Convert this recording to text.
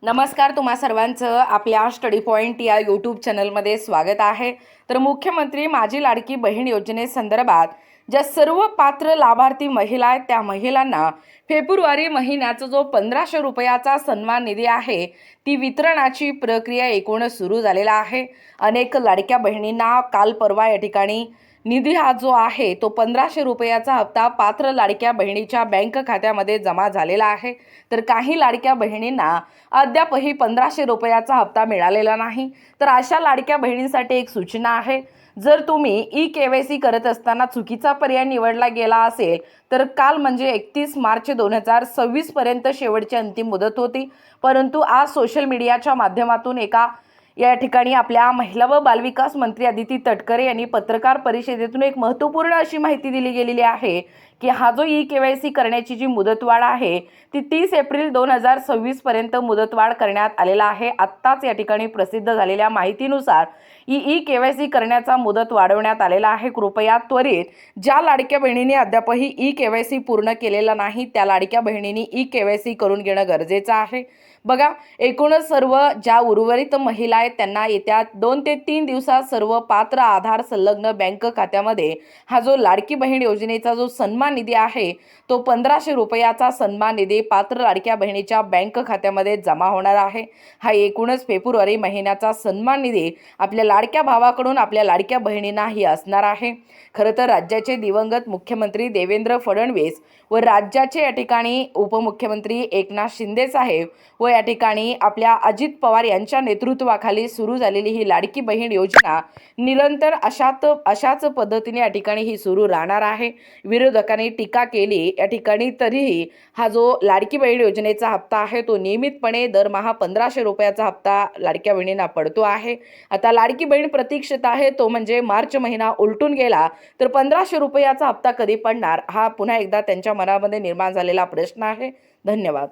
नमस्कार, तुम्हा सर्वांचं आपल्या स्टडी पॉइंट या यूट्यूब चॅनलमध्ये स्वागत आहे। तर मुख्यमंत्री माझी लाडकी बहीण योजनेसंदर्भात ज्या सर्व पात्र लाभार्थी महिला आहेत त्या महिलांना फेब्रुवारी महिन्याचा जो 1500 रुपयाचा सन्मान निधी आहे ती वितरणाची प्रक्रिया एकूणच सुरू झालेला आहे। अनेक लाडक्या बहिणींना काल परवा या ठिकाणी निधी हा जो आहे तो 1500 रुपयाचा हप्ता पात्र लाडक्या बहिणीच्या बँक खात्यामध्ये जमा झालेला आहे। तर काही लाडक्या बहिणींना अद्यापही 1500 रुपयाचा हप्ता मिळालेला नाही। तर अशा लाडक्या बहिणींसाठी एक सूचना आहे, जर तुम्ही ई-केवायसी करत असताना चुकीचा पर्याय निवडला गेला असेल तर काल म्हणजे 31 मार्च 2026 पर्यंत शेवटची अंतिम मुदत होती। परंतु आज सोशल मीडियाच्या माध्यमातून या ठिकाणी आपल्या महिला व बालविकास मंत्री अदिती तटकरे यांनी पत्रकार परिषदेतून एक महत्त्वपूर्ण अशी माहिती दिली गेलेली आहे की हा जो ई-केवायसी करण्याची जी मुदतवाढ आहे ती 30 एप्रिल 2026 पर्यंत मुदतवाढ करण्यात आलेला आहे। आत्ताच या ठिकाणी प्रसिद्ध झालेल्या माहितीनुसार ई-केवायसी करण्याचा मुदत वाढवण्यात आलेला आहे। कृपया त्वरित ज्या लाडक्या बहिणींनी अद्यापही ई-केवायसी पूर्ण केलेला नाही त्या लाडक्या बहिणींनी ई-केवायसी करून घेणं गरजेचं आहे। बघा, एकूणच सर्व ज्या उर्वरित महिला आहेत त्यांना येत्या 2 ते 3 दिवसात सर्व पात्र आधार संलग्न बँक खात्यामध्ये हा जो लाडकी बहीण योजनेचा जो सन्मान निधी आहे तो 1500 रुपयाचा सन्मान निधी पात्र लाडक्या बहिणीच्या बँक खात्यामध्ये जमा होणार आहे। हा एकूणच फेब्रुवारी महिन्याचा सन्मान निधी आपल्या लाडक्या भावाकडून आपल्या लाडक्या बहिणींनाही असणार आहे। खरं तर राज्याचे दिवंगत मुख्यमंत्री देवेंद्र फडणवीस व राज्याचे या ठिकाणी उपमुख्यमंत्री एकनाथ शिंदे साहेब व या ठिकाणी आपल्या अजित पवार यांच्या नेतृत्वाखाली सुरू झालेली ही लाडकी बहीण योजना निरंतर अशाच पद्धतीने या ठिकाणी ही सुरू राहणार आहे। विरोधकांनी टीका केली या ठिकाणी तरीही हा जो लाडकी बहीण योजनेचा हप्ता आहे तो नियमितपणे दरमहा 1500 रुपयाचा हप्ता लाडक्या बहिणींना पडतो आहे। आता लाडकी बहीण प्रतीक्षेत आहे तो म्हणजे मार्च महिना उलटून गेला तर 1500 रुपयाचा हप्ता कधी पडणार हा पुन्हा एकदा त्यांच्या मनामध्ये निर्माण झालेला प्रश्न आहे। धन्यवाद।